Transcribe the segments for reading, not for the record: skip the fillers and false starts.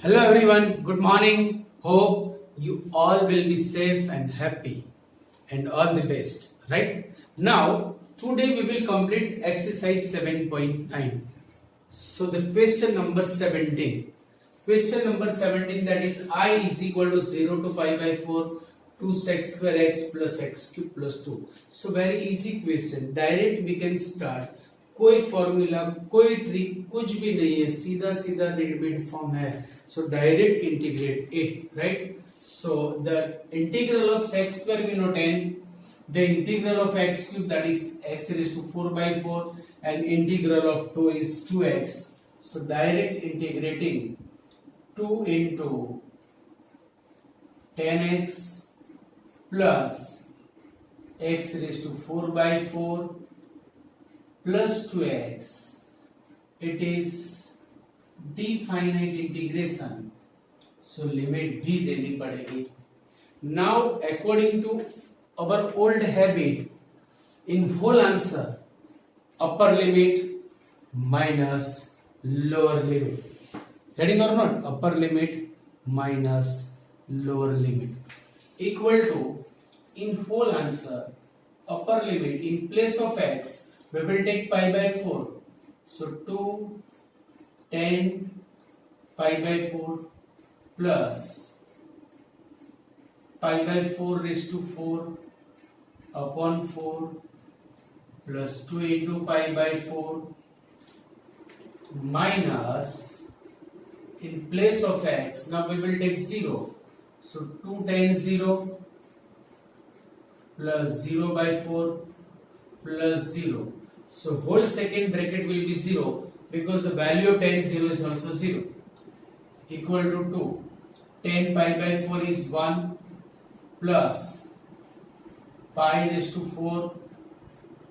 Hello everyone, good morning. Hope you all will be safe and happy and all the best. Right? Now, today we will complete exercise 7.9. So the question number 17. Question number 17, that is I is equal to 0 to pi by 4 2 sec square x plus x cube plus 2. So very easy question. Direct we can start. कोई formula कोई trick कुछ भी नहीं है, सीधा सीधा readymade form है. So direct integrate it, right? So the integral of sec square we know 10, the integral of x cube, that is x raised to 4 by 4, and integral of 2 is 2x. So direct integrating 2 into 10x plus x raised to 4 by 4 plus 2x, it is definite integration, so limit भी देनी पड़ेगी. Now according to our old habit, in whole answer upper limit minus lower limit, getting or not? Upper limit minus lower limit equal to, in whole answer upper limit in place of x we will take pi by 4. So 2 10 pi by 4 plus pi by 4 raised to 4 upon 4 plus 2 into pi by 4 minus, in place of x now we will take 0. So 2 times 0 plus 0 by 4 plus 0. So whole second bracket will be 0 because the value of 10 0 is also 0, equal to 2. 10 pi by 4 is 1 plus pi raised to 4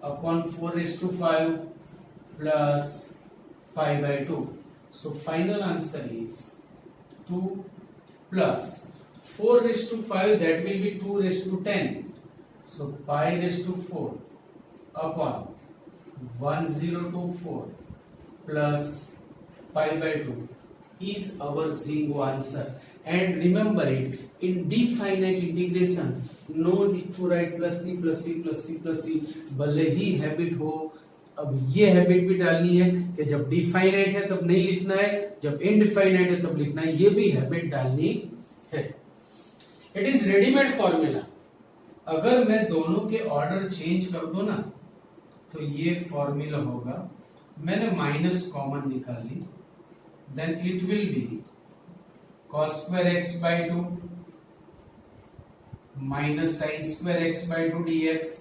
upon 4 raised to 5 plus pi by 2. So final answer is 2 plus 4 raised to 5, that will be 2 raised to 10. So pi raised to 4 upon 1024 plus pi by 2 is our Zingo answer. And remember it, in definite integration no need to write plus c plus c plus c plus c. भले ही habit हो, अब ये habit भी डालनी है कि जब definite है तब नहीं लिखना है, जब इनडिफाइनाइट है तब लिखना है, ये भी हैबिट डालनी है. It is readymade formula. अगर मैं दोनों के ऑर्डर चेंज कर दूं ना तो ये फॉर्मूला होगा. मैंने माइनस कॉमन निकाली, then it will be cos square x by 2 minus sin square x by 2 dx.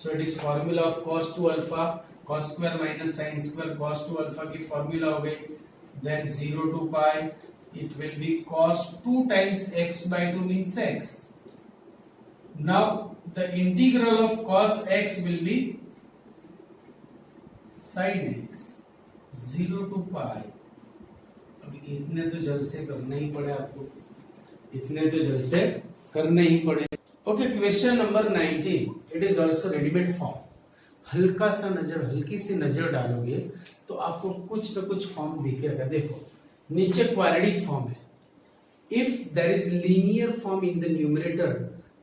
So it is formula of cos 2 alpha, cos square minus sin square cos 2 alpha की formula हो गई. Then 0 to pi, it will be cos 2 times x by 2 means x. Now the integral of cos x will be sin x 0 to pi. अब इतने तो जल्द से करना ही पड़े आपको, इतने तो जल्द से करना ही पड़े. Okay, question number 19. It is also readymade form. हल्की सी नजर डालोगे तो आपको कुछ न कुछ फॉर्म दिखेगा. देखो नीचे क्वाड्रेटिक फॉर्म है. If there is linear form in the numerator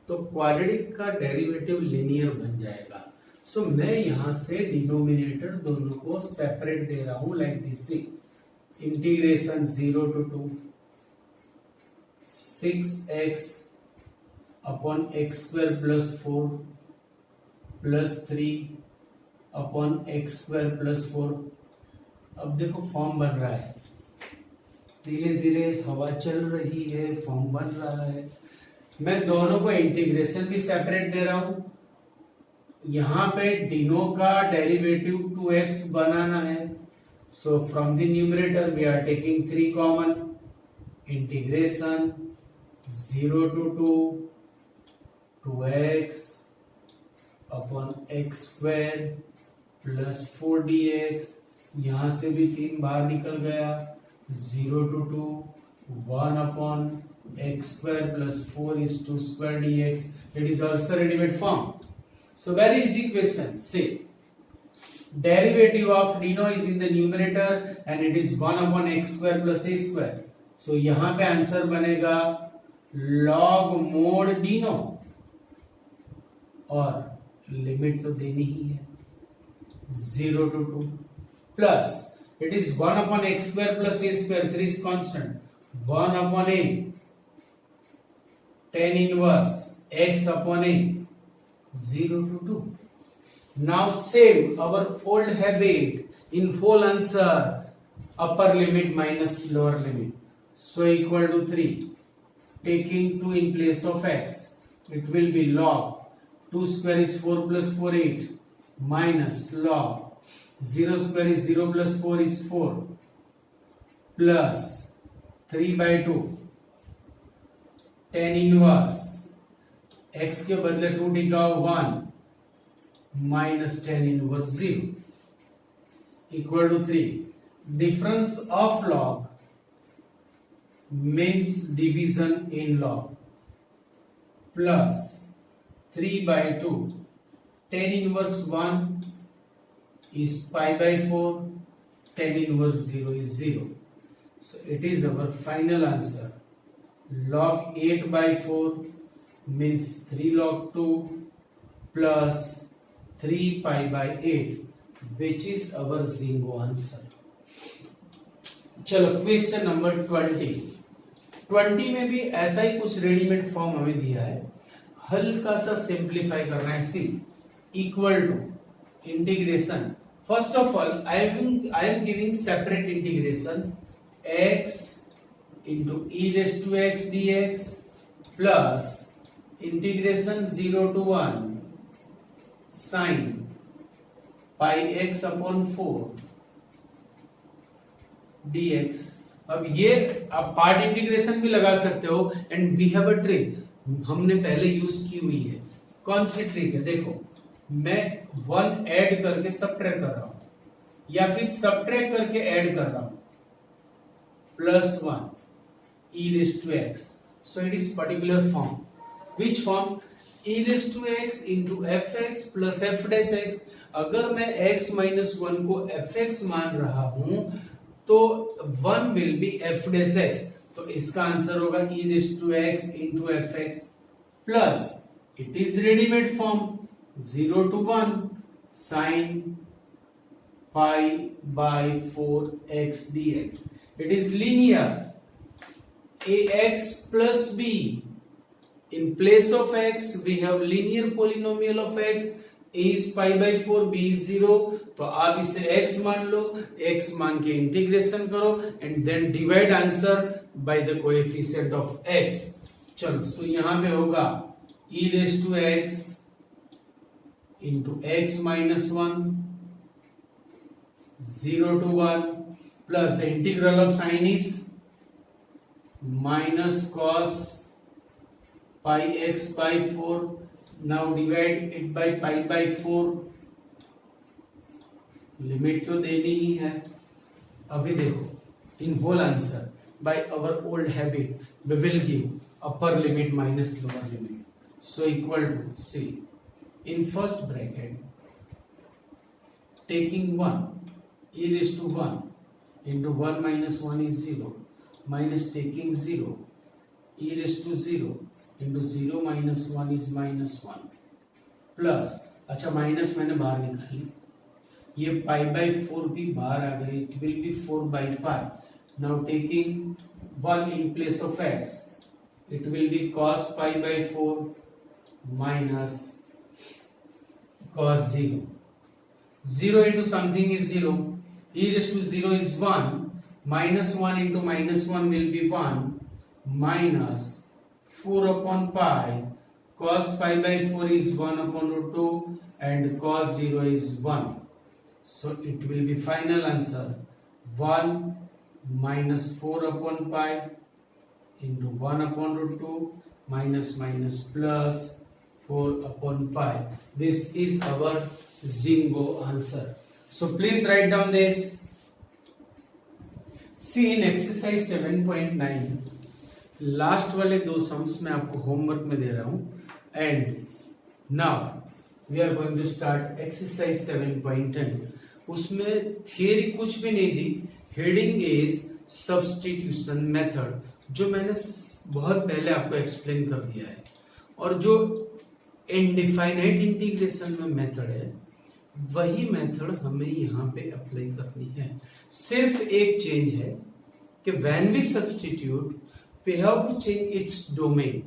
तो क्वाड्रेटिक का डेरिवेटिव लीनियर बन जाएगा. सो मैं यहां से डिनोमिनेटर दोनों को सेपरेट दे रहा हूं like this. Integration 0 to 2 6x upon x square plus 4 plus 3 upon x square plus 4. अब देखो फॉर्म बन रहा है, धीरे धीरे हवा चल रही है, फॉर्म बन रहा है. मैं दोनों को इंटीग्रेशन भी सेपरेट दे रहा हूं. यहां पे डिनो का डेरिवेटिव 2x बनाना है. So from the numerator we are taking 3 common. Integration 0 to 2 2x upon x square plus 4 dx. यहाँ से भी 3 बाहर निकल गया. 0 to 2 1 upon x square plus 4 is 2 square dx. It is also ready-made form. So very easy question. See, derivative of deno is in the numerator and it is 1 upon x square plus a square. सो यहां पे answer बनेगा log mod Dino, और limit तो देनी ही है 0 to 2 plus it is 1 upon x square plus a square, 3 is constant, 1 upon a tan inverse x upon a 0 to 2. Now same our old habit in whole answer, upper limit minus lower limit, so equal to 3. Taking 2 in place of x, it will be log 2 square is 4 plus 4 8 minus log 0 square is 0 plus 4 is 4 plus 3 by 2 tan inverse x के बदले 2 टिका 1 minus tan inverse 0 equal to 3. Difference of log means division in log, plus 3 by 2 tan inverse 1 is pi by 4, tan inverse 0 is 0. So it is our final answer. Log 8 by 4 means 3 log 2 plus 3 pi by 8, which is our Zingo answer. चलो question number 20 में भी ऐसा ही कुछ readymade form हमें दिया है, हल्का सा सिंप्लीफाई करना है. C equal to integration. First of all I am giving separate integration x into e raised to x dx plus integration 0 to 1 sin pi x upon 4 dx. अब ये आप पार्ट इंटीग्रेशन भी लगा सकते हो, and we have a trick हमने पहले use की हुई है. कौन सी ट्रिक है? देखो, मैं 1 ऐड करके सबट्रैक्ट कर रहा हूं, या फिर सबट्रैक्ट करके ऐड कर रहा हूं, plus 1 e raised to x. So it is particular form. Which form? e raised to x into fx plus f dash x. अगर मैं x minus 1 को fx मान रहा हूं तो 1 will be f dash x. तो इसका आंसर होगा e raised to x into fx plus it is ready-made form 0 to 1 sin pi by 4x dx. It is linear. Ax plus b. In place of x we have linear polynomial of x. A is pi by 4, b is 0. तो आप इसे x मान लो, x मान के integration करो and then divide answer by the coefficient of x. चलो, सो यहां पे होगा e raised to x into x minus 1 0 to 1 plus the integral of sin is minus cos pi x by 4. Now divide it by pi by 4. Limit तो देनी ही है. अभी देखो, in whole answer by our old habit we will give upper limit minus lower limit. So equal to, see, in first bracket taking 1 e raised to 1 into 1 minus 1 is 0 minus taking 0 e raised to 0 into 0 minus 1 is minus 1 plus, अच्छा minus मैंने बाहर निकाली, ये pi by 4 भी बाहर आ गई, it will B 4 by pi. Now taking 1 in place of x, it will be cos pi by 4 minus cos 0. 0 into something is 0, e raised to 0 is 1, minus 1 into minus 1 will be 1 minus 4 upon pi. Cos pi by 4 is 1 upon root 2 and cos 0 is 1. So it will be final answer 1 minus 4 upon pi into 1 upon root 2 minus minus plus 4 upon pi. This is our Zingo answer. So please write down this. See in exercise 7.9 last वाले दो sums मैं आपको homework में दे रहा हूं. And now we are going to start exercise 7.10. उसमें theory कुछ भी नहीं दी. हेडिंग इज सब्स्टिट्यूशन मेथड, जो मैंने बहुत पहले आपको एक्सप्लेन कर दिया है, और जो इनडिफाइनाइट इंटीग्रेशन में मेथड है वही मेथड हमें यहाँ पे अप्लाई करनी है। सिर्फ एक चेंज है कि when we substitute we have to change its domain.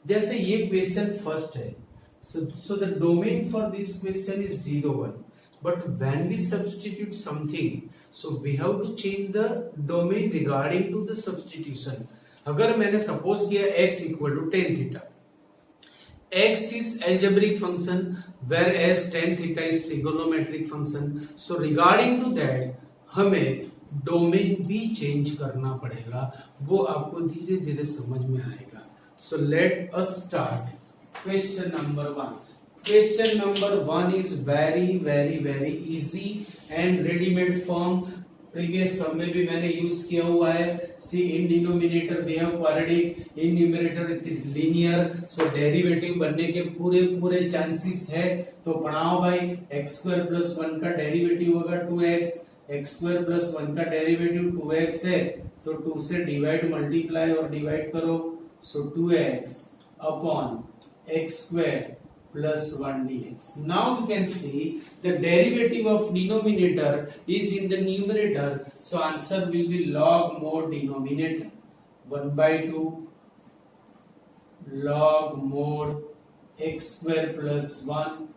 जैसे ये क्वेश्चन फर्स्ट है, so the domain for this question is 0 1, but when we substitute something, so we have to change the domain regarding to the substitution. अगर मैंने suppose किया x equal to tan theta, x is algebraic function whereas tan theta is trigonometric function, so regarding to that हमें domain भी change करना पड़ेगा, वो आपको धीरे धीरे समझ में आएगा। So let us start. Question number 1. Question number 1 is very easy and ready-made form. Previous sum में भी मैंने यूज किया हुआ है। See, in denominator we have quadratic, in numerator it is linear. So derivative बनने के पूरे चांसेस है। तो पढ़ाओ भाई, x square plus 1 का डेरिवेटिव होगा 2x, x square plus 1 का डेरिवेटिव 2x है, तो 2 से डिवाइड मल्टीप्लाई और डिवाइड करो, so 2x upon x square plus 1 dx. Now you can see the derivative of denominator is in the numerator, so answer will be log mod denominator 1 by 2 log mod x square plus 1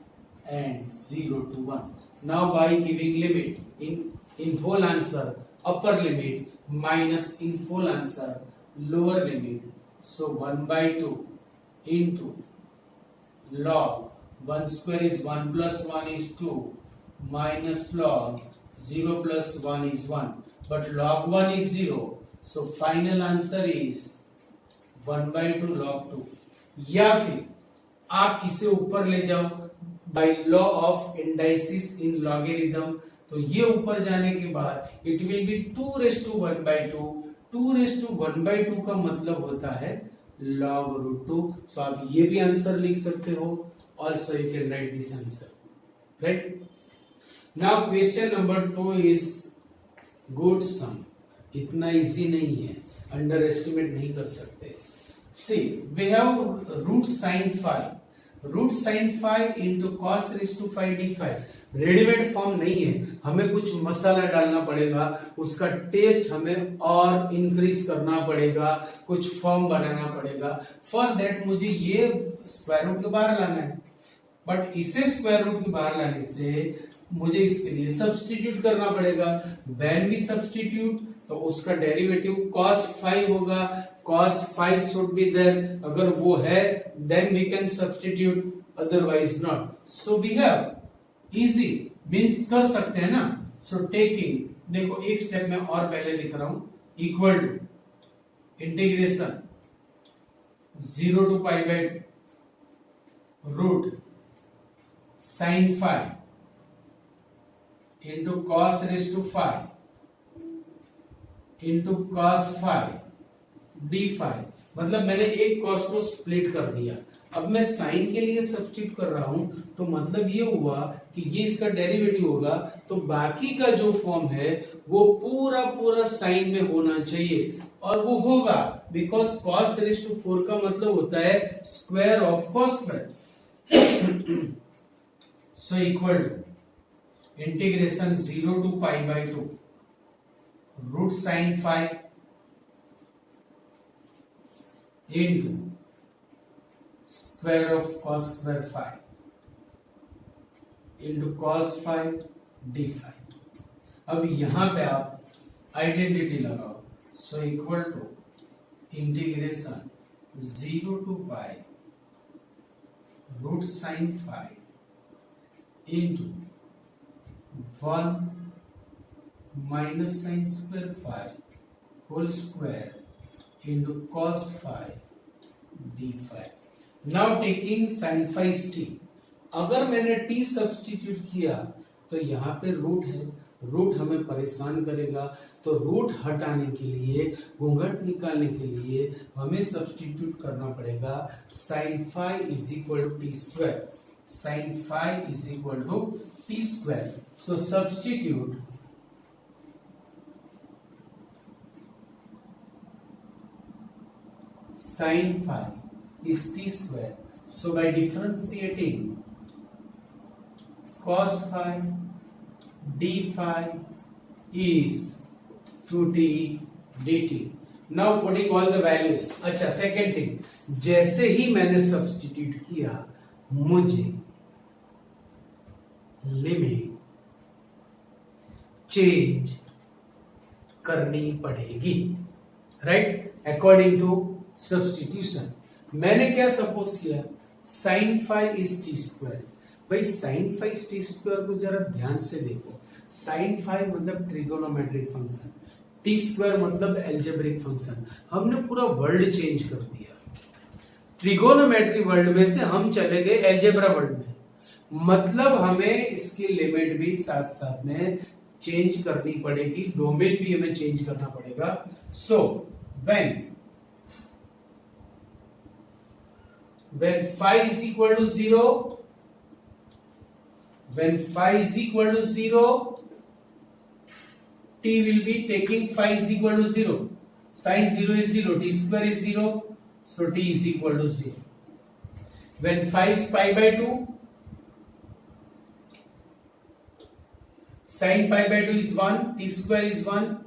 and 0 to 1. Now by giving limit in whole answer upper limit minus in whole answer lower limit, so 1 by 2 into log 1 square is 1 plus 1 is 2 minus log 0 plus 1 is 1, but log 1 is 0, so final answer is 1 by 2 log 2. या फिर आप इसे ऊपर ले जाओ by law of indices in logarithm, तो ये ऊपर जाने के बाद it will be 2 raised to 1 by 2. 2 raised to 1 by 2 का मतलब होता है log root 2. So आप ये भी आंसर लिख सकते हो, also you can write this answer, right? Now question number 2 is good sum. इतना इजी नहीं है, अंडर एस्टिमेट नहीं कर सकते। See, we have root sin phi. Root sine five into cos raise to 5d5 readymade form नहीं है, हमें कुछ मसाला डालना पड़ेगा, उसका टेस्ट हमें और इंक्रीज करना पड़ेगा, कुछ फॉर्म बनाना पड़ेगा। फॉर दैट मुझे ये स्क्वायर रूट के बाहर लाना है, बट इसे स्क्वायर रूट के बाहर लाने से मुझे इसके लिए सब्स्टिट्यूट करना पड़ेगा। व्हेन वी सब्स्टिट्यूट, तो उसका डेरिवेटिव cos 5 होगा, cos 5 should be there, अगर वो है then we can substitute, otherwise not. So we have easy means कर सकते हैं ना। So taking, देखो एक स्टेप में और पहले लिख रहा हूं, equal to integration 0 to pi by root sin 5 into cos raised to 5 into cos 5 d5, मतलब मैंने एक cos को स्प्लिट कर दिया। अब मैं साइन के लिए सब्स्टिट्यूट कर रहा हूं, तो मतलब ये हुआ कि ये इसका डेरिवेटिव होगा, तो बाकी का जो फॉर्म है वो पूरा साइन में होना चाहिए, और वो होगा बिकॉज cos रेज़ टू 4 का मतलब होता है square of cos square. So equal to integration 0 to pi by 2 root sine 5 into square of cos square 5 into cos 5 d5। अब यहां पे आप आइडेंटिटी लगाओ, so equal to integration 0 to pi root sine 5 into 1 minus sin square 5 whole square into cos 5 d5। Now taking sin 5 t, अगर मैंने t substitute किया तो यहाँ पे रूट है, रूट हमें परेशान करेगा, तो रूट हटाने के लिए, घूंघट निकालने के लिए हमें सब्स्टिट्यूट करना पड़ेगा sin 5 is equal to t square, sin 5 is equal to t square। So substitute sin phi is t square. So by differentiating cos phi d phi is 2t dt. Now putting all the values. अच्छा, second thing, जैसे ही मैंने substitute किया मुझे limit change करनी पड़ेगी, right, according to substitution. मैंने क्या suppose किया, sine phi is T square. भाई sine phi is T square को जरा ध्यान से देखो। साइन फाई मतलब ट्रिगोनोमेट्रिक फंक्शन, टी स्क्वायर मतलब एल्जेब्रिक फंक्शन। हमने पूरा वर्ल्ड चेंज कर दिया, ट्रिगोनोमेट्री वर्ल्ड में से हम चले गए एल्जेब्रा वर्ल्ड में। मतलब हमें इसकी लिमिट भी साथ साथ में चेंज करनी पड़ेगी, डोमेन भी हमें चेंज करना पड़ेगा। So when phi is equal to 0, when phi is equal to 0, t will be taking phi is equal to 0. Sin 0 is 0, t square is 0, so t is equal to 0. When phi is pi by 2, sin pi by 2 is 1, t square is 1,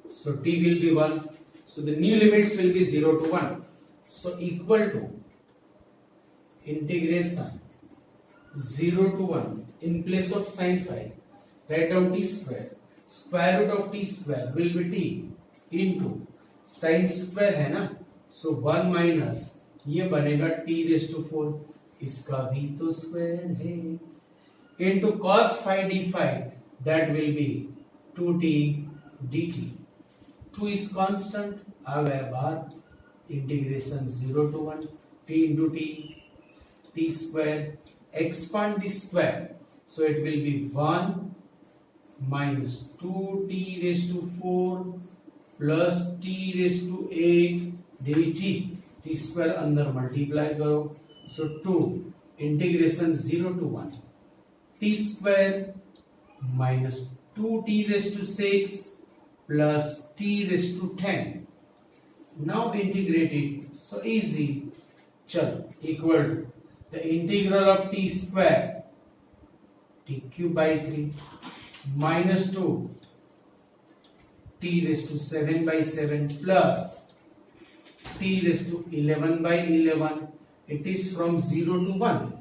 so t will be 1. So the new limits will be 0 to 1. So equal to integration 0 to 1 in place of sin phi, write down t square. Square root of t square will be t into sin square है ना, so 1 minus ये बनेगा t raised to 4, इसका भी तो square है, into cos phi d phi, that will be 2t dt. 2 is constant, आ गया बाहर, integration 0 to 1 t into t square, expand the square, so it will be 1 minus 2t raised to 4 plus t raised to 8 dt. t square अंदर multiply करो, so 2 integration 0 to 1 t square minus 2t raised to 6 plus t raised to 10. Now integrate it, so easy. चलो equal to the integral of t square t cube by 3 minus 2 t raised to 7 by 7 plus t raised to 11 by 11. It is from 0 to 1.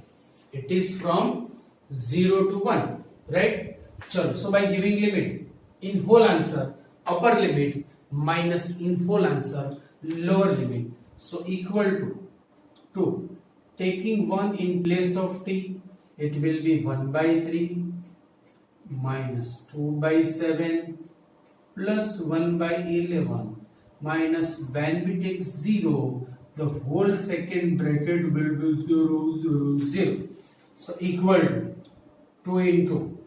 It is from 0 to 1, right? चलो, so by giving limit in whole answer upper limit minus in whole answer lower limit, so equal to 2. Taking 1 in place of t, it will be 1 by 3 minus 2 by 7 plus 1 by 11 minus when we take 0, the whole second bracket will be 0, 0, 0. So equal to 2 into,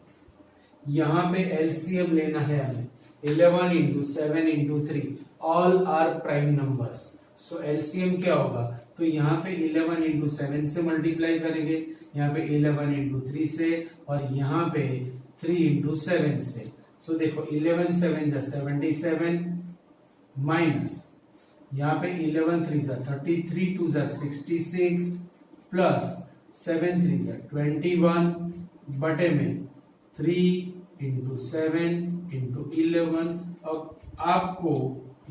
यहाँ पे LCM लेना है हमें, 11 into 7 into 3, all are prime numbers. So LCM क्या होगा, तो यहाँ पे 11 into 7 से मल्टीप्लाई करेंगे, यहाँ पे 11 into 3 से, और यहाँ पे 3 into 7 से। सो देखो 11 7 जा 77 माइनस यहाँ पे 11 3 जा 33 2 जा 66 प्लस 7 3 जा 21 बटे में 3 into 7 into 11। अब आपको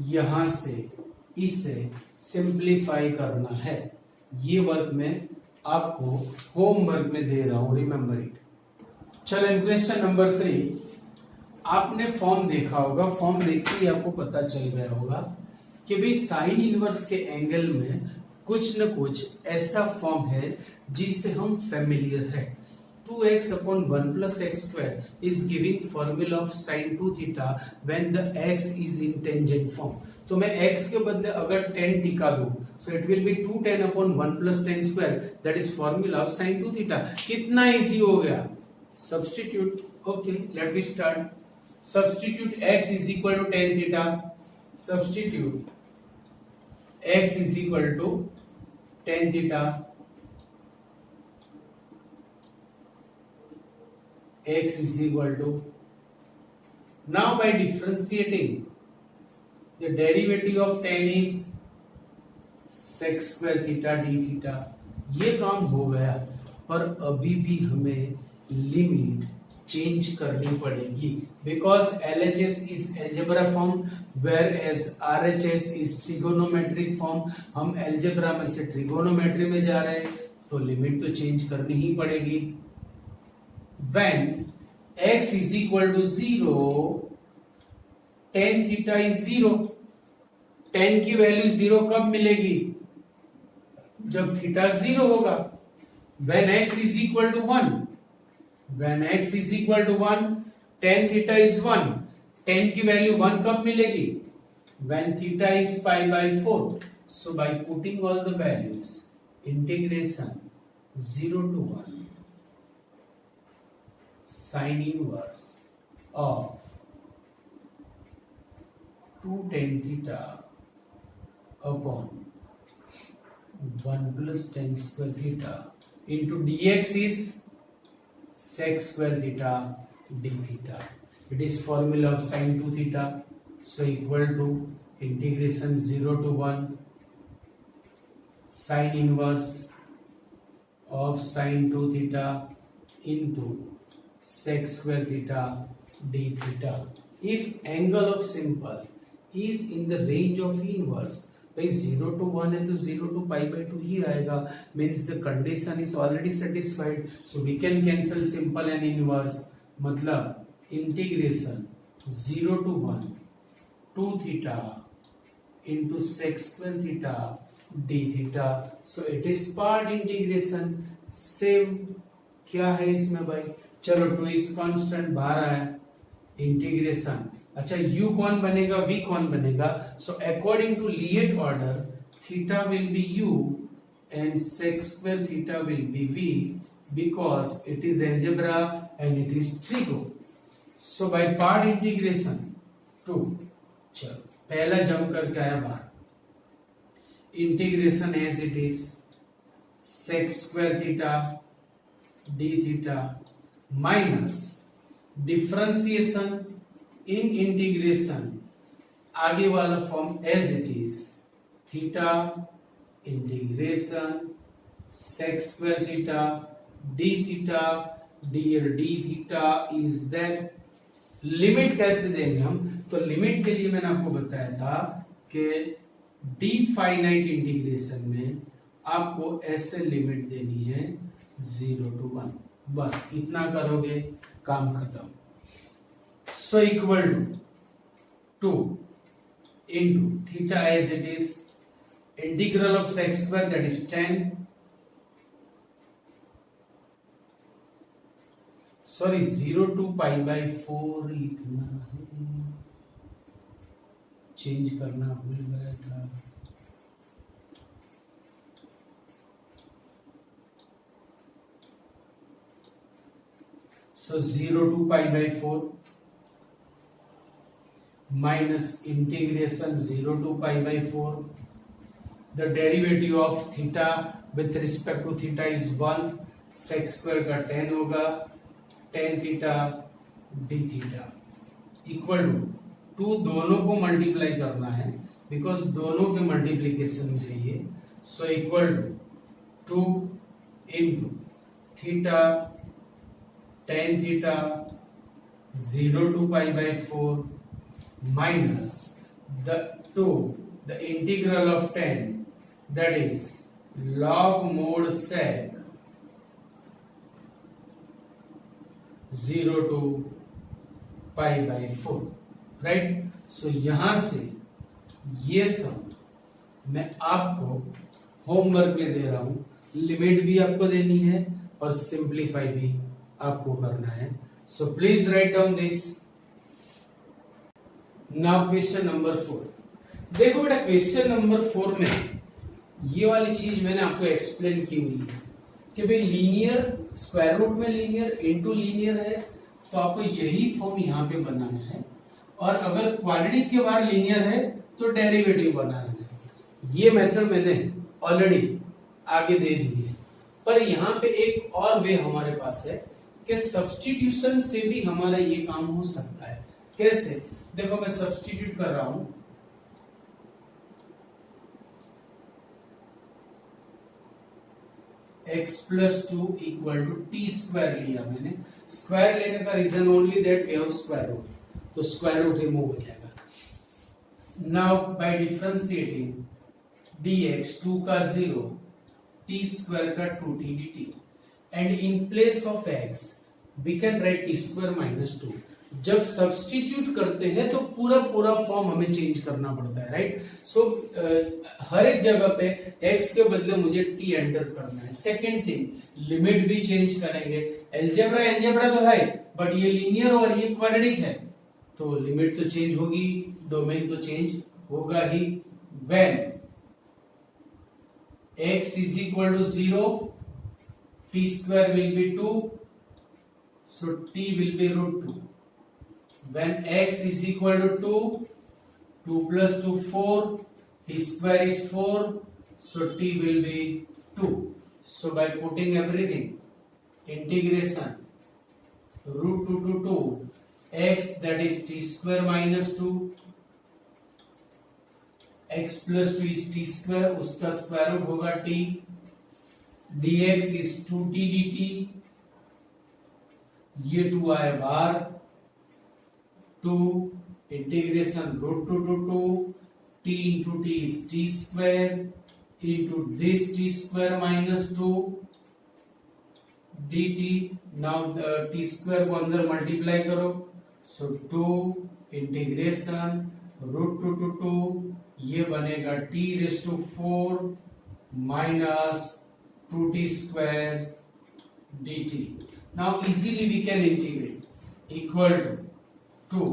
यहाँ से इसे सिंप्लीफाई करना है। ये वर्क में आपको होमवर्क में दे रहा हूं, रिमेंबर इट। चलो क्वेश्चन नंबर 3, आपने फॉर्म देखा होगा, फॉर्म देख के आपको पता चल गया होगा कि भाई साइन इनवर्स के एंगल में कुछ न कुछ ऐसा फॉर्म है जिससे हम फेमिलियर है। 2x upon 1 plus x square is giving formula of sin 2 theta when the x is in tangent form। तो मैं x के बदले अगर tan टिका दूं, so it will be 2 tan upon 1 plus tan square, that is formula of sin 2 theta। कितना easy हो गया, substitute। okay, let me start। substitute x is equal to tan theta, substitute x is equal to tan theta, x is equal to, now by differentiating the derivative of tan is sec square theta d theta. ये काम हो गया, पर अभी भी हमें limit change करनी पड़ेगी, because LHS is algebra form where as RHS is trigonometric form. हम एल्जेब्रा में से ट्रिगोनोमेट्री में जा रहे हैं, तो लिमिट तो चेंज करनी ही पड़ेगी। When x is equal to 0, tan theta is 0। tan की वैल्यू 0 कब मिलेगी? जब थीटा 0 होगा। When x is equal to 1, when x is equal to 1, tan theta is 1। tan की वैल्यू 1 कब मिलेगी? When theta is pi by 4। So by putting all the values, integration 0 to 1 sin inverse of 2 tan theta upon 1 plus tan square theta into dx is sec square theta d theta. It is formula of sin 2 theta. So equal to integration 0 to 1 sin inverse of sin 2 theta into sec square theta d theta. If angle of simple is in the range of inverse, भाई 0 to 1 है तो 0 to pi by 2 ही आएगा, means the condition is already satisfied, so we can cancel simple and inverse। मतलब integration 0 to 1 2 theta into sec square theta d theta, so it is part integration। Same क्या है इसमें भाई? चलो 2 is constant बाहर आया, integration. अच्छा u कौन बनेगा, v कौन बनेगा? So according to ILATE order theta will be u and sec square theta will be v, because it is algebra and it is trigo. So by part integration 2, चलो पहला jump करके आया बाहर, integration as it is sec square theta d थीटा minus differentiation in integration, आगे वाला form as it is theta integration sec square theta d थीटा d theta is that. Limit कैसे देंगे हम? तो लिमिट के लिए मैंने आपको बताया था कि डी फाइनाइट इंटीग्रेशन में आपको ऐसे लिमिट देनी है 0 to 1, बस इतना करोगे काम खत्म। So equal to 2 into theta as it is integral of sec square, that is 10, sorry 0 to pi by 4 लिखना है, चेंज करना भूल गया था। So 0 to pi by 4 minus integration 0 to pi by 4. The derivative of theta with respect to theta is 1, sec square का 10 होगा, tan theta d theta equal to 2 दोनों को मल्टीप्लाई करना है, बिकॉज दोनों के मल्टीप्लीकेशन में है ये। So equal to 2 into theta tan theta 0 to pi by 4 minus the integral of tan, that is log mod sec 0 to pi by 4, right. So यहां से ये सब मैं आपको होमवर्क में दे रहा हूं, लिमिट भी आपको देनी है और सिंप्लीफाई भी आपको करना है। So please write down this. Now question number 4। देखो बेटा क्वेश्चन नंबर 4 में ये वाली चीज मैंने आपको एक्सप्लेन की हुई है कि भाई लीनियर स्क्वायर रूट में लीनियर इनटू लीनियर है, तो आपको यही फॉर्म यहाँ पे बनाना है, और अगर क्वाड्रेटिक के बाहर लीनियर है तो डेरिवेटिव बनाना है। ये मेथड मैंने ऑलरेडी आगे दे दी है, पर यहाँ पे एक और वे हमारे पास है कि सब्स्टिट्यूशन से भी हमारा ये काम हो सकता है। कैसे? देखो मैं सब्स्टिट्यूट कर रहा हूं, x plus 2 equal to t square लिया मैंने। स्क्वायर लेने का reason only that we have square root, तो स्क्वायर रूट रिमूव हो जाएगा। नाउ बाय डिफरेंशिएटिंग dx 2 का 0 t स्क्वायर का 2t dt and in place of x we can write t square minus 2। जब सब्स्टिट्यूट करते हैं तो पूरा पूरा फॉर्म हमें चेंज करना पड़ता है, राइट। सो हर एक जगह पे x के बदले मुझे t एंटर करना है। सेकेंड थिंग, लिमिट भी चेंज करेंगे। एल्जेब्रा तो है, बट ये लीनियर और ये क्वाड्रेटिक है, तो लिमिट तो चेंज होगी, डोमेन तो चेंज होगा ही। When x is equal to 0, t square will be 2, so t will be root 2. When x is equal to 2, 2 plus 2 4, t square is 4, so t will be 2. So by putting everything, integration root 2 to 2, x that is t square minus 2, x plus 2 is t square, उसका square root होगा t, dx is 2t dt, ये 2 आए बाहर, 2 integration root 2 to 2, t into t is t square into this t square minus 2 dt। now the t square को अंदर multiply करो, so 2 integration root 2 to 2, ये बनेगा t raised to 4 minus 2t square dt। now easily we can integrate equal to 2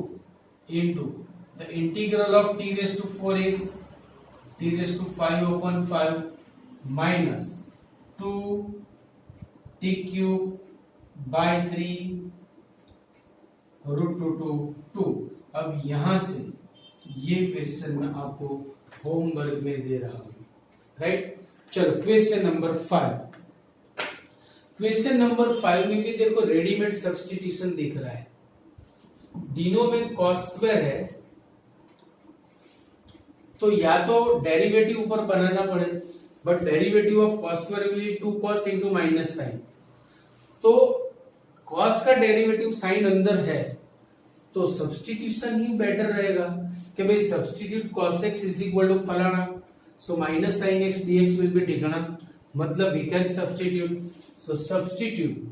into the integral of t raised to 4 is t raised to 5 upon 5 minus 2 t cube by 3 root 2 to 2। अब यहां से ये question मैं आपको homework में दे रहा हूं, राइट। चलो क्वेश्चन नंबर 5। क्वेश्चन नंबर 5 में भी देखो रेडीमेड सब्स्टिट्यूशन दिख रहा है। तीनों में cos स्क्वायर है, तो या तो डेरिवेटिव ऊपर बनाना पड़े, but derivative of cos square will 2 cos into minus sine, तो cos का डेरिवेटिव साइन अंदर है, तो सब्स्टिट्यूशन ही बेटर रहेगा कि भाई substitute cos x is equal to फलाना, so minus sine x dx will be ठिकाना, मतलब we can substitute, so substitute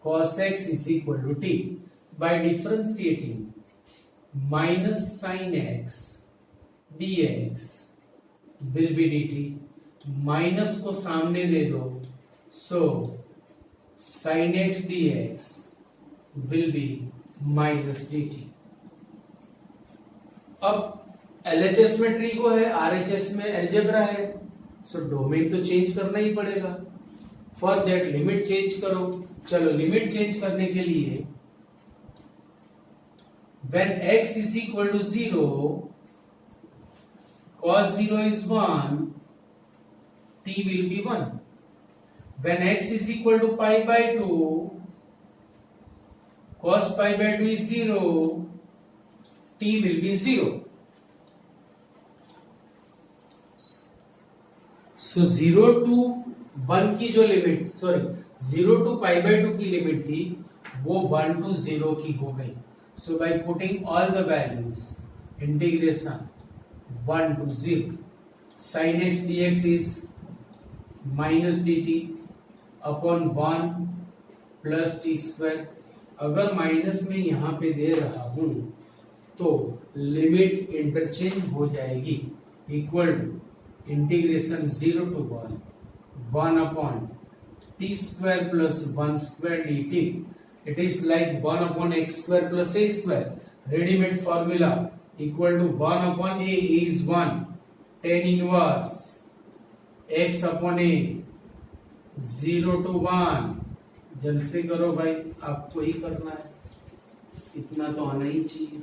cos x is equal to t by differentiating minus sin x dx will be dt, minus को सामने दे दो, so sin x dx will be minus dt। अब LHS में tree को है, RHS में algebra है, so domain तो चेंज करना ही पड़ेगा। फॉर दैट लिमिट चेंज करो। चलो लिमिट चेंज करने के लिए when x is equal to 0, cos 0 is 1, t will be 1। when x is equal to pi by 2, cos pi by 2 is 0, t will be 0। so 0 to 1 की जो limit, sorry 0 to pi by 2 की limit थी, वो 1 to 0 की हो गई। so by putting all the values, integration 1 to 0, sin x dx is minus dt upon 1 plus t square। अगर minus में यहाँ पे दे रहा हूं तो लिमिट इंटरचेंज हो जाएगी, equal to integration 0 to 1 upon t square plus 1 square dt। it is like 1 upon x square plus a square, ready-made formula equal to 1 upon a is 1, tan inverse x upon a 0 to 1। जल्द से करो भाई, आपको ही करना है, इतना तो आना ही चाहिए।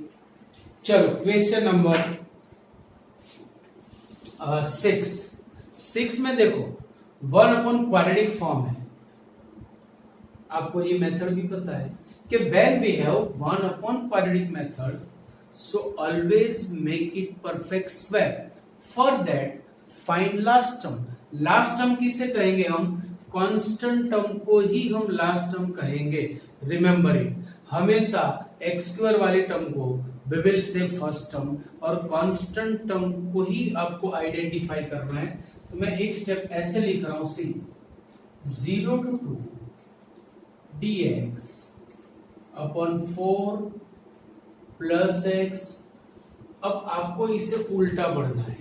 चलो क्वेश्चन नंबर 6 में देखो 1 अपॉन क्वाड्रेटिक फॉर्म है। आपको ये मेथड भी पता है कि when we have 1 upon quadratic method, so always make it perfect square। For that find last term. Last term किसे कहेंगे हम? कांस्टेंट टर्म को ही हम लास्ट टर्म कहेंगे। रिमेंबर इट, हमेशा एक्स स्क्वायर वाले टर्म को we will say first term और कांस्टेंट टर्म को ही आपको आइडेंटिफाई करना है। तो मैं एक स्टेप ऐसे लिख रहा हूं, see 0 to 2 dx upon 4 plus x. अब आपको इसे उल्टा बढ़ना है,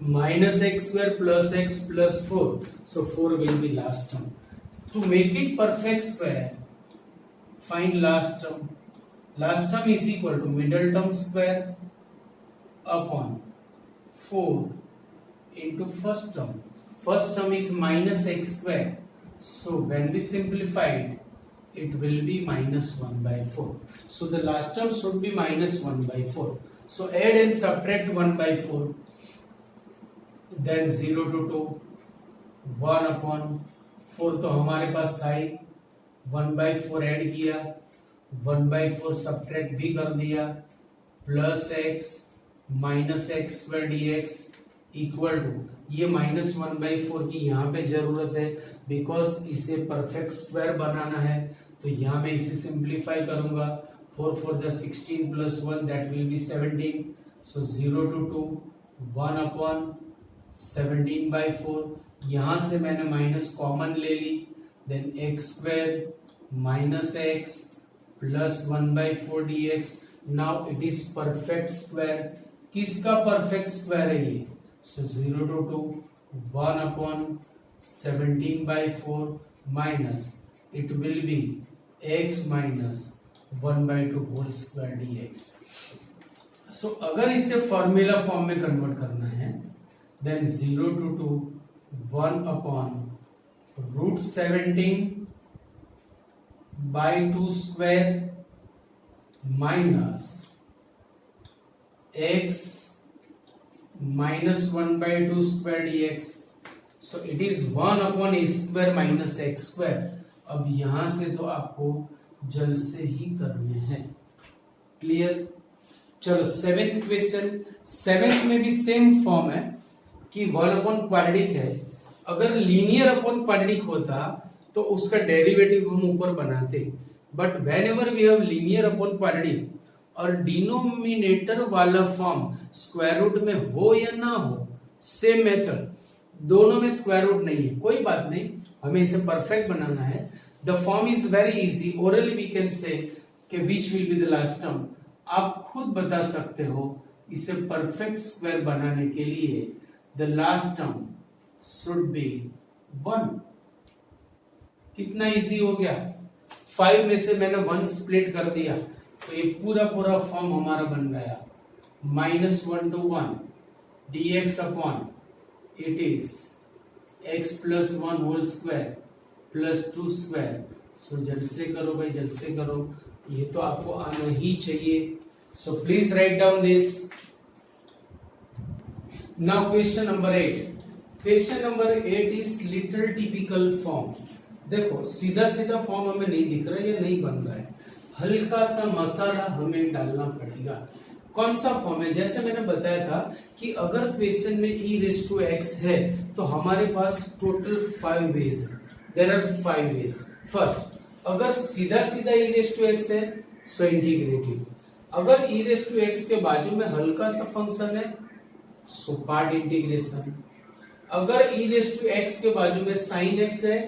minus x square plus x plus 4, so 4 will be last term. To make it perfect square, find last term. Last term is equal to middle term square upon 4 into first term. First term is minus x square. So when we simplify it, it will be minus 1 by 4. So the last term should be minus 1 by 4. So add and subtract 1 by 4. Then 0 to 2, 1 upon 4 तो हमारे पास था ही, 1 by 4 add किया, 1 by 4 subtract भी कर दिया, plus x minus x square d x equal to, ये minus 1 by 4 की यहाँ पे जरूरत है बिकॉज इसे परफेक्ट स्क्वायर बनाना है। तो यहाँ मैं इसे सिंप्लीफाई करूंगा, 4 4 जा 16 plus 1 that will be 17। So 0 to 2, 1 upon 17 by 4। यहाँ से मैंने माइनस कॉमन ले ली, then x square minus x plus 1 by 4 dx। Now it is perfect square. किसका परफेक्ट स्क्वायर है ये? So 0 to 2, 1 upon 17 by 4 minus, it will be x minus 1 by 2 whole square dx. So अगर इसे formula form में convert करना है, then 0 to 2, 1 upon root 17 by 2 square minus x minus 1 by 2 square dx. So it is 1 upon a square minus x square. अब यहां से तो आपको जल्द से ही करने हैं। क्लियर? चलो सेवेंथ क्वेश्चन। सेवेंथ में भी सेम फॉर्म है कि 1 अपॉन क्वाड्रेटिक है। अगर लीनियर अपॉन क्वाड्रेटिक होता तो उसका डेरिवेटिव हम ऊपर बनाते, but whenever we have linear upon quadratic और डिनोमिनेटर वाला फॉर्म स्क्वायर रूट में हो या ना हो, सेम मेथड, दोनों में स्क्वायर रूट नहीं है, कोई बात नहीं, हमें इसे परफेक्ट बनाना है। The form is very easy, orally we can say कि which will be the last term. आप खुद बता सकते हो इसे परफेक्ट स्क्वायर बनाने के लिए the last term should be 1। कितना इजी हो गया? 5 में से मैंने 1 स्प्लिट कर दिया तो ये पूरा पूरा फॉर्म हमारा बन गया, minus 1 to 1 dx upon it is x plus 1 whole square plus 2 square. So जल्द से करो भाई, जल्द से करो, ये तो आपको आना ही चाहिए। So please write down this. Now question number 8। Question number 8 is little typical form. देखो सीधा सीधा फॉर्म हमें नहीं दिख रहा है, ये नहीं बन रहा है, हल्का सा मसाला हमें डालना पड़ेगा। कौन सा फॉर्म है? जैसे मैंने बताया था कि अगर क्वेश्चन में e रेज टू x है तो हमारे पास टोटल 5 वेज है। There are 5 ways. फर्स्ट, अगर सीधा सीधा e रेज टू x है सो इंटीग्रेटिव। अगर e रेज टू x के बाजू में हल्का सा फंक्शन है सो पार्ट इंटीग्रेशन। अगर e रेज टू x के बाजू में साइन x है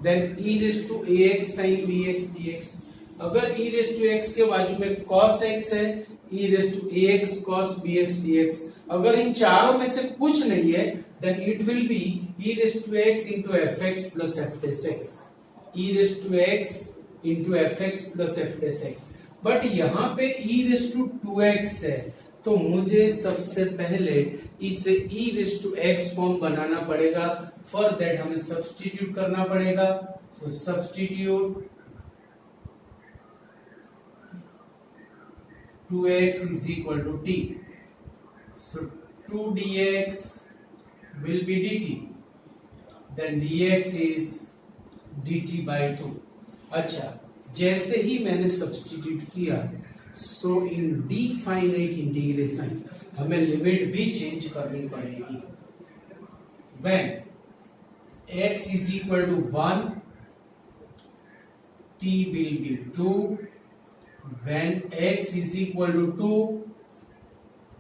then e raise to ax sin bx dx। अगर e रेज टू x के बाजू में cos x है e raise to ax cos bx dx। अगर इन चारों में से कुछ नहीं है then it will be e raise to x into fx plus f dash x, e raise to x into fx plus f dash x। But यहाँ पे e raise to 2x है तो मुझे सबसे पहले इसे e raise to x form बनाना पड़ेगा। फॉर दैट हमें सब्स्टिट्यूट करना पड़ेगा। So substitute 2x is equal to t. So 2 dx will be dt. Then dx is dt by 2. अच्छा, जैसे ही मैंने सब्स्टिट्यूट किया सो इन डिफाइनाइट इंटीग्रेशन हमें लिमिट भी चेंज करनी पड़ेगी। When x is equal to 1, t will be 2. When x is equal to 2,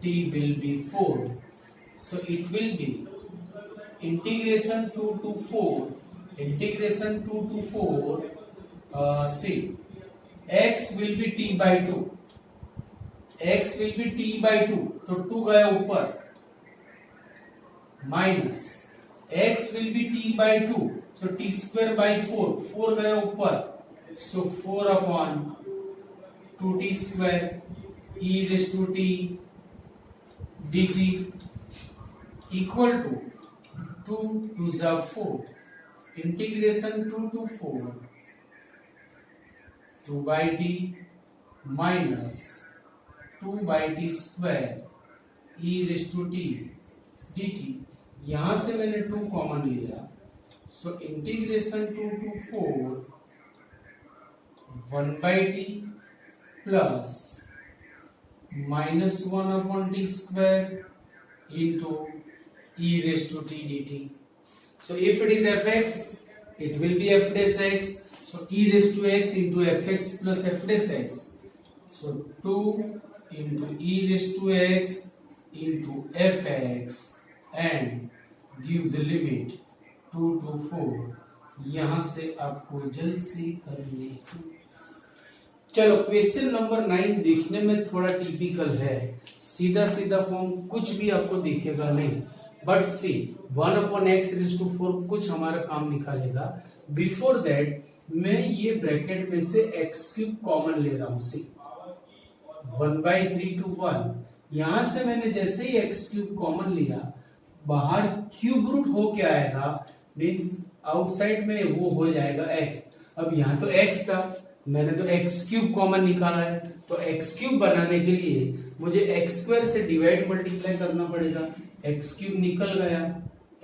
t will be 4. So it will be integration 2 to 4. Integration 2 to 4. See, x will be t by 2. x will be t by 2. तो 2 गया ऊपर, minus x will be t by 2. So t square by 4. 4 गया ऊपर, so 4 upon 2t square e raised to t dt equal to 2 to the 4. Integration 2 to 4. 2 by t minus 2 by t square e raised to t dt. यहां से मैंने 2 common लिया, so integration 2 to 4 1 by t plus minus 1 upon t square into e raised to t dt. So if it is fx, it will be f dash x. So e raised to x into fx plus f dash x. So 2 into e raised to x into fx and give the limit 2 to 4. यहां से आपको जल्द से करने की। चलो question number 9 देखने में थोड़ा टिपिकल है, सीधा सीधा फॉर्म कुछ भी आपको दिखेगा नहीं, but C 1 upon x raised to 4 कुछ हमारा काम निकालेगा। बिफोर दैट मैं ये ब्रैकेट में से x क्यूब कॉमन ले रहा हूं। सी 1 by 3 to 1, यहां से मैंने जैसे ही x क्यूब कॉमन लिया, बाहर क्यूब रूट हो क्या आएगा, मीन्स आउटसाइड में वो हो जाएगा x। अब यहाँ तो x था, मैंने तो x क्यूब कॉमन निकाला है, तो x क्यूब बनाने के लिए मुझे x स्क्वायर से डिवाइड मल्टीप्लाई करना पड़ेगा। x क्यूब निकल गया,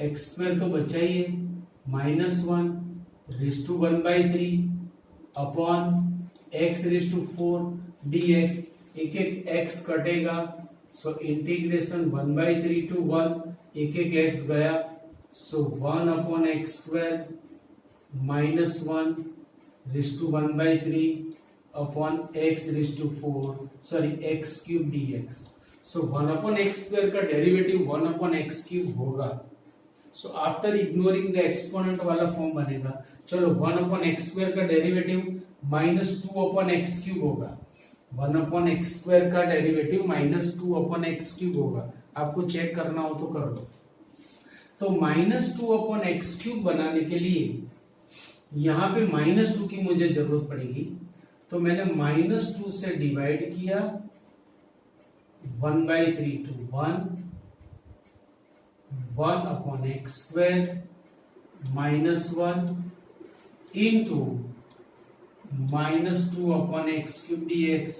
x स्क्वायर तो बचा ही है, minus 1 raise to 1 by 3 upon x raise to 4 dx। एक एक x कटेगा, सो इंटीग्रेशन 1 by 3 to 1, एक एक x गया, सो 1 upon x square minus 1 raise to 1 by 3 upon x raise to 4, sorry x cube dx। सो 1 upon x स्क्वायर का derivative 1 upon x cube होगा। So after ignoring the exponent वाला फॉर्म बनेगा। चलो 1 upon x स्क्वायर का derivative minus 2 upon x cube होगा। 1 upon x square का derivative minus 2 upon x cube होगा। आपको चेक करना हो तो कर दो। तो माइनस 2 upon x क्यूब बनाने के लिए यहाँ पे माइनस 2 की मुझे जरूरत पड़ेगी, तो मैंने माइनस 2 से डिवाइड किया 1 by 3 to 1 upon x square minus 1 into minus 2 upon x cube dx,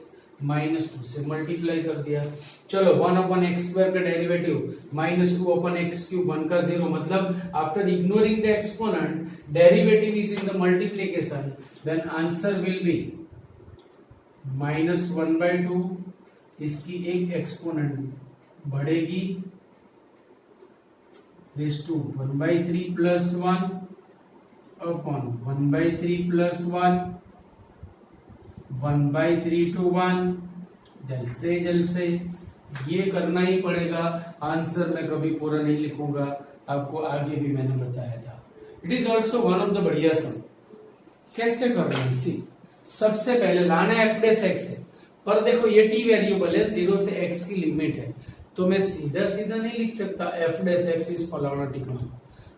minus 2 से मल्टीप्लाई कर दिया। चलो 1 upon x स्क्वायर का derivative minus 2 upon x cube 1 का 0, मतलब after ignoring the exponent derivative is in the multiplication, then answer will be minus 1 by 2, इसकी एक exponent बढ़ेगी raise to 1 by 3 plus 1 upon 1 by 3 plus 1 by 3 to 1। जल्द से ये करना ही पड़ेगा। आंसर मैं कभी पूरा नहीं लिखूंगा, आपको आगे भी मैंने बताया था। It is also one of the बढ़िया सम। कैसे करना है, सी सबसे पहले लाना है एफ डेस एक्स है, पर देखो ये टी वेरिएबल है, 0 से x की लिमिट है, तो मैं सीधा सीधा नहीं लिख सकता एफ डेस एक्स इज फलाना टिकना।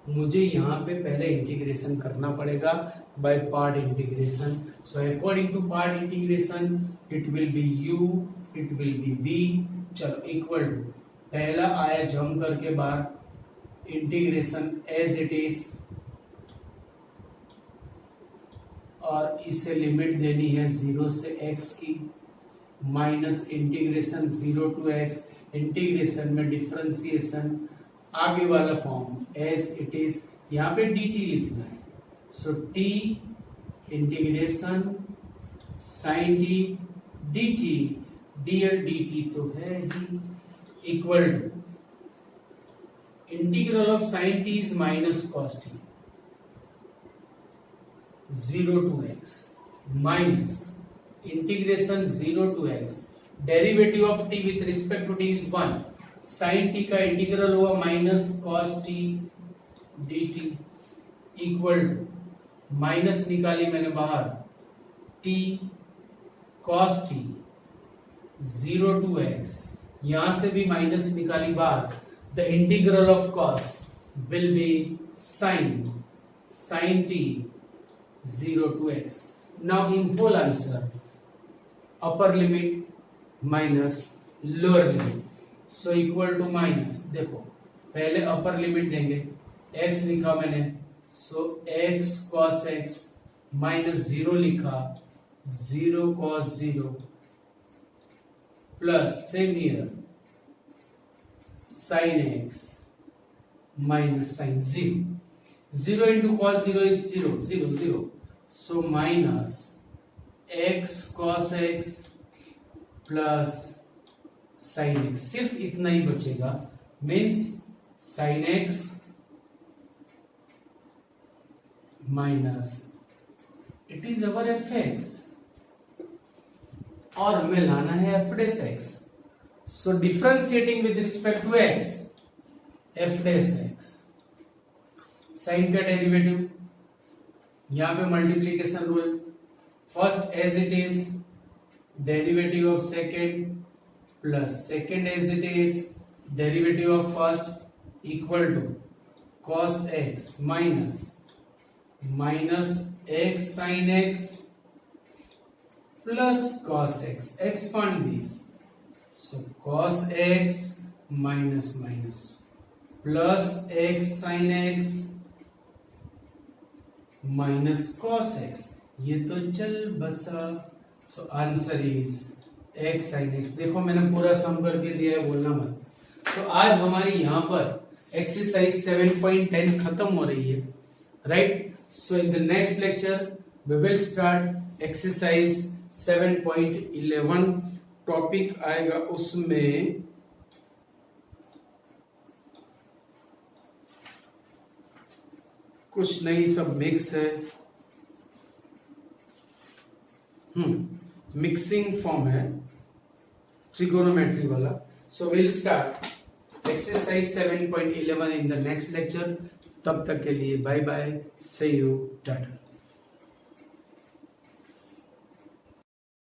मुझे यहाँ पे पहले इंटीग्रेशन करना पड़ेगा by part integration. So according to part integration it will be u, it will be v। चलो इक्वल टू पहला आया जम करके बाहर, इंटीग्रेशन एज इट इज, और इसे लिमिट देनी है 0 से x की, minus integration 0 to x, integration में डिफरेंशिएशन आगे वाला फॉर्म एज इट इज, यहाँ पे dt लिखना है। So t integration sine d dt, dl dt तो है ही, equal to integral of sin t is minus cos t 0 to x minus integration 0 to x derivative of t with respect to t is 1 sin t का integral हुआ minus cos t dt equal to minus निकाली मैंने बाहर t cos t 0 to x यहां से भी minus निकाली बाहर the integral of cos will be sin t 0 to x. Now in whole answer upper limit minus lower limit so equal to minus देखो पहले upper limit देंगे x लिखा मैंने so x cos x minus 0 लिखा 0 cos 0 plus same here sin x minus sin 0. 0 into cos 0 is 0, 0, 0. So minus x cos x plus sin x. सिर्फ इतना ही बचेगा. Means sin x minus it is our fx. और हमें लाना है f dash x. So differentiating with respect to x, f dash x, sin का derivative यहाँ पे multiplication rule first as it is derivative of second plus second as it is derivative of first equal to cos x minus x sin x plus cos x. Expand this. So cos x minus plus x sin x minus cos x. ये तो चल बसा. So answer is x sin x. देखो मैंने पूरा सम करके दिया है, बोलना मत. So आज हमारी यहाँ पर एक्सरसाइज 7.10 खत्म हो रही है, right? So in the next lecture we will start exercise 7.11. Topic आएगा उसमें कुछ नहीं, सब मिक्स है. मिक्सिंग फॉर्म है, ट्रिगोनोमेट्री वाला. So will start exercise 7.11 in the next lecture. तब तक के लिए bye bye, see you, Tata.